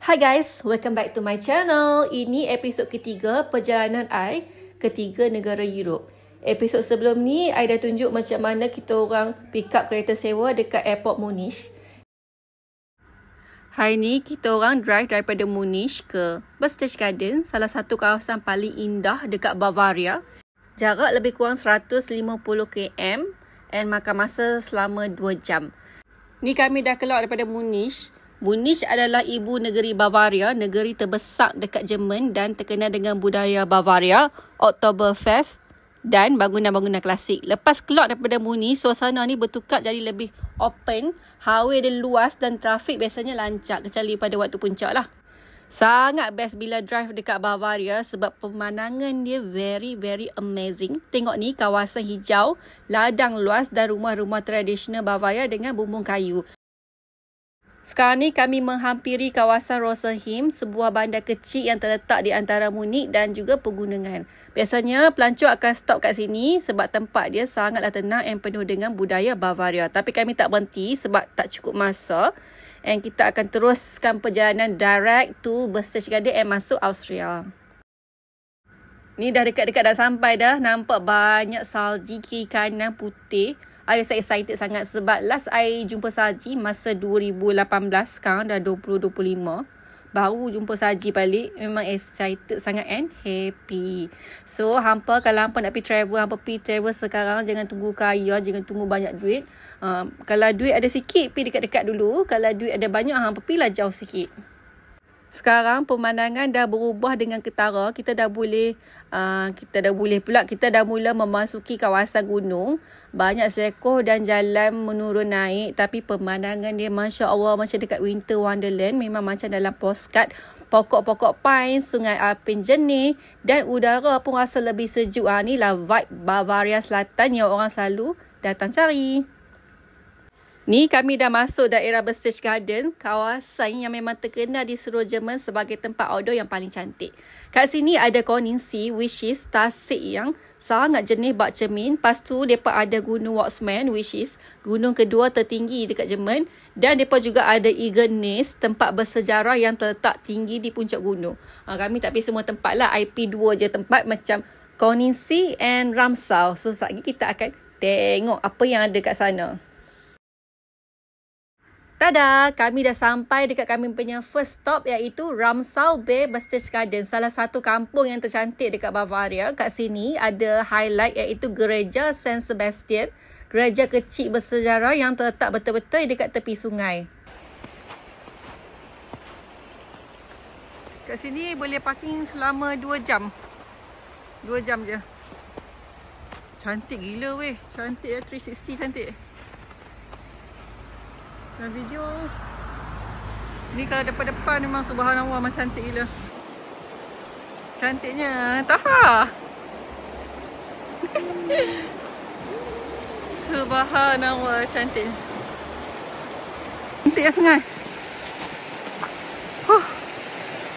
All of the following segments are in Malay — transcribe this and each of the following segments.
Hi guys, welcome back to my channel. Ini episod ketiga perjalanan I ke 3 negara Europe. Episod sebelum ni, I dah tunjuk macam mana kita orang pick up kereta sewa dekat airport Munich. Hari ni, kita orang drive daripada Munich ke Berchtesgaden, salah satu kawasan paling indah dekat Bavaria. Jarak lebih kurang 150 km and makan masa selama 2 jam. Ni kami dah keluar daripada Munich. Munich adalah ibu negeri Bavaria, negeri terbesar dekat Jerman dan terkenal dengan budaya Bavaria, Oktoberfest dan bangunan-bangunan klasik. Lepas keluar daripada Munich, suasana ni bertukar jadi lebih open, highway dia luas dan trafik biasanya lancar kecuali pada waktu puncak lah. Sangat best bila drive dekat Bavaria sebab pemandangan dia very amazing. Tengok ni kawasan hijau, ladang luas dan rumah-rumah tradisional Bavaria dengan bumbung kayu. Sekarang ni kami menghampiri kawasan Rosenheim, sebuah bandar kecil yang terletak di antara Munich dan juga pegunungan. Biasanya pelancong akan stop kat sini sebab tempat dia sangatlah tenang dan penuh dengan budaya Bavaria. Tapi kami tak berhenti sebab tak cukup masa. And kita akan teruskan perjalanan direct to Berchtesgaden and masuk Austria. Ni dah dekat-dekat dah sampai dah. Nampak banyak salji kiri kanan putih. I rasa excited sangat sebab last I jumpa salji masa 2018, sekarang dah 2025. Baru jumpa salji balik. Memang excited sangat and happy. So, hampa kalau hampa nak pergi travel, hampa pergi travel sekarang, jangan tunggu kaya, jangan tunggu banyak duit. Kalau duit ada sikit, pergi dekat-dekat dulu. Kalau duit ada banyak, hampa pergilah jauh sikit. Sekarang pemandangan dah berubah dengan ketara. Kita dah mula memasuki kawasan gunung. Banyak sekoh dan jalan menurun naik. Tapi pemandangan dia Masya Allah macam dekat Winter Wonderland. Memang macam dalam postcard. Pokok-pokok pine, sungai Alpin jernih dan udara pun rasa lebih sejuk. Inilah vibe Bavaria Selatan yang orang selalu datang cari. Ni kami dah masuk daerah Berchtesgaden, kawasan yang memang terkenal di seluruh Jerman sebagai tempat outdoor yang paling cantik. Kat sini ada Koningsee, which is tasik yang sangat jernih bak cermin. Lepas tu, mereka ada Gunung Watzmann, which is gunung kedua tertinggi dekat Jerman. Dan mereka juga ada Eagerness, tempat bersejarah yang terletak tinggi di puncak gunung. Kami tak pergi semua tempat lah, IP2 je tempat macam Koningsee and Ramsau. So, sekejap lagi kita akan tengok apa yang ada kat sana. Tada! Kami dah sampai dekat kami punya first stop iaitu Ramsau bei Berchtesgaden, salah satu kampung yang tercantik dekat Bavaria. Kat sini ada highlight iaitu Gereja Saint Sebastian, gereja kecil bersejarah yang terletak betul-betul dekat tepi sungai. Kat sini boleh parking selama 2 jam. 2 jam je. Cantik gila weh. Cantik ya, 360 cantik. Dalam video ni kalau depan-depan memang subhanallah memang cantik gila. Cantiknya Taha. Subhanallah cantik. Cantik ya sungai.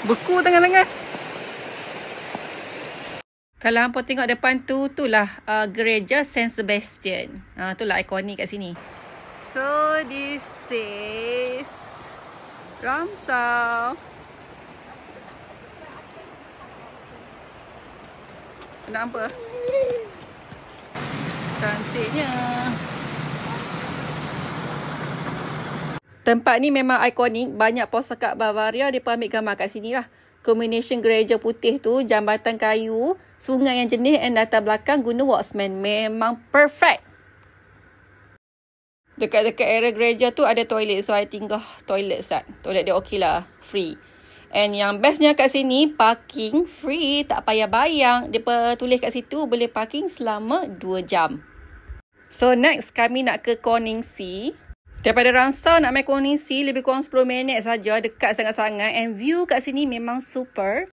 Beku tangan-tangan. Kalau hampa tengok depan tu, itulah gereja Saint Sebastian. Itulah ikonik kat sini. So, this is Ramsau. Nampak apa? Cantiknya. Tempat ni memang ikonik. Banyak postcard Bavaria. Dia ambil gambar kat sini lah. Combination gereja putih tu, jambatan kayu, sungai yang jernih dan latar belakang Gunung Watzmann. Memang perfect. Dekat-dekat area gereja tu ada toilet. So, I tinggal toilet sat. Toilet dia okey lah. Free. And yang bestnya kat sini, parking free. Tak payah bayar. Dia tulis kat situ, boleh parking selama 2 jam. So, next kami nak ke Koningsee. Daripada Ramsau nak main Koningsee, lebih kurang 10 minit saja. Dekat sangat-sangat. And view kat sini memang super.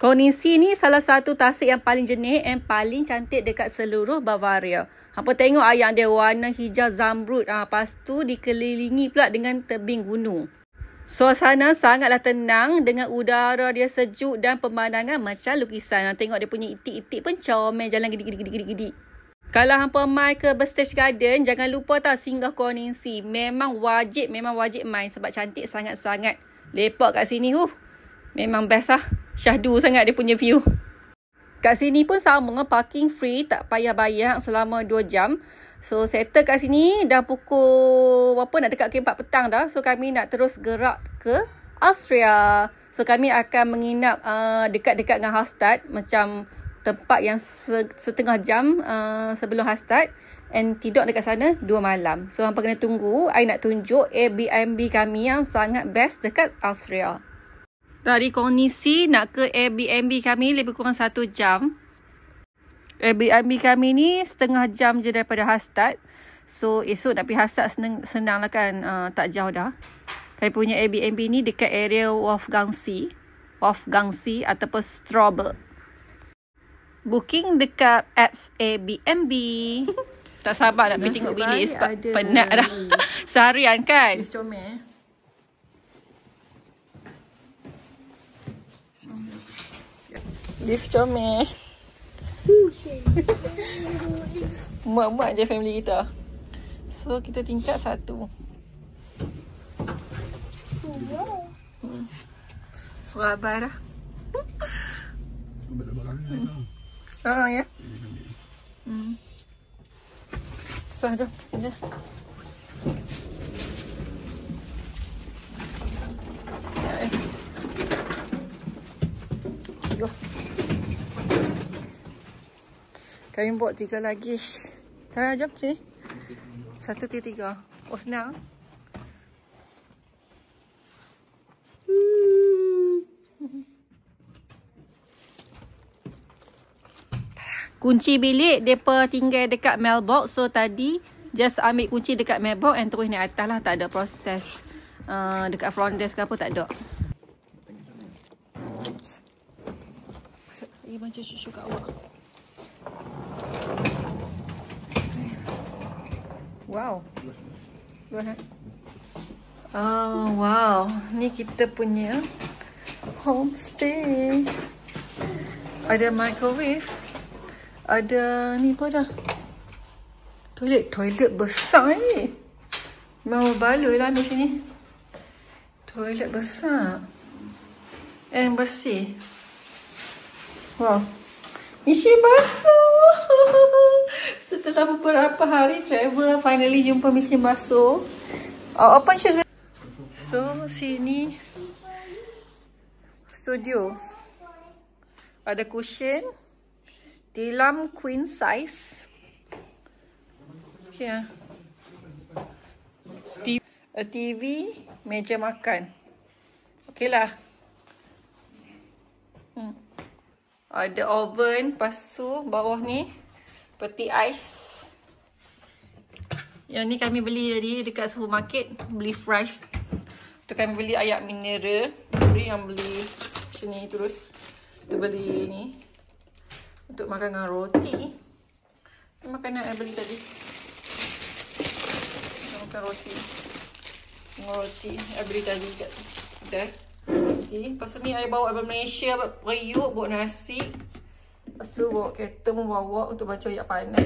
Koningsee ni salah satu tasik yang paling jernih dan paling cantik dekat seluruh Bavaria. Hampa tengok yang dia warna hijau zamrud. Lepas tu dikelilingi pula dengan tebing gunung. Suasana sangatlah tenang dengan udara dia sejuk dan pemandangan macam lukisan. Tengok dia punya itik-itik pun comel jalan gedi-gedi. Kalau hampa mai ke Berchtesgaden, jangan lupa singgah Koningsee. Memang wajib main sebab cantik sangat-sangat. Lepak kat sini memang best lah. Syahdu sangat dia punya view. Kat sini pun sama, parking free, tak payah bayar selama 2 jam. So settle kat sini dah pukul nak dekat ke 4 petang dah. So kami nak terus gerak ke Austria. So kami akan menginap dekat-dekat dengan Hallstatt, macam tempat yang setengah jam sebelum Hallstatt, and tidur dekat sana 2 malam. So hampa kena tunggu, I nak tunjuk Airbnb kami yang sangat best dekat Austria. Dari Konishi nak ke Airbnb kami lebih kurang 1 jam. Airbnb kami ni setengah jam je daripada Hallstatt. So esok nak pergi Hallstatt senang lah kan, tak jauh dah. Kami punya Airbnb ni dekat area Wolfgangsee ataupun Straube. Booking dekat apps Airbnb. Tak sabar nak pergi tengok bilik sebab penat dah. Seharian kan? Lift comel. Mak-mak je family kita. So kita tingkat 1. Serabai dah. Ya. So jom. Go. Kami bawa 3 luggage. Cara jom sini. 1, 2, 3. Oh senang. Kunci bilik depa tinggal dekat mailbox. So tadi just ambil kunci dekat mailbox and terus naik atas lah. Tak ada proses dekat front desk ke apa, tak ada. Lagi macam susu kat awak. Wow. Oh wow. Ni kita punya homestay. Ada microwave. Ada ni pun dah. Toilet besar ni. Memang baloi lah di sini. Toilet besar. And bersih. Wow. Mesin basuh. Setelah beberapa hari travel, finally jumpa mesin basuh. Open shoes. So, sini studio. Ada cushion. Tilam queen size. Okay. TV, meja makan. Okay lah. Ada oven, pasu bawah ni peti ais. Yang ni kami beli tadi dekat supermarket, beli fries. Tu kami beli air mineral. Yang beli macam ni terus. Tu beli ni untuk makan dengan roti. Ini makanan yang beli tadi. Makan roti. Roti yang beli tadi kat kedai. Lepas tu ni saya bawa dari Malaysia, periuk, bawa nasi. Lepas tu bawa kereta pun bawa untuk baca ayat panas.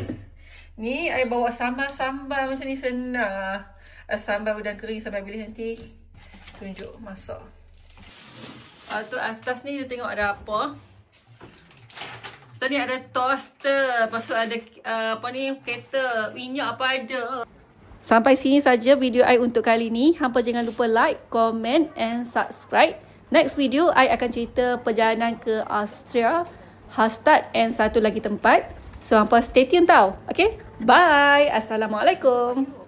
Ni saya bawa sambal-sambal macam ni, senang. Sambal udang kering, sambal bilis nanti tunjuk masak. Tu atas ni kita tengok ada apa. Tadi ada toaster, lepas tu ada kereta, minyak apa ada. Sampai sini saja video I untuk kali ni. Hampa jangan lupa like, comment and subscribe. Next video I akan cerita perjalanan ke Austria, Hallstatt and satu lagi tempat. So hampa stay tune tau. Okay? Bye. Assalamualaikum.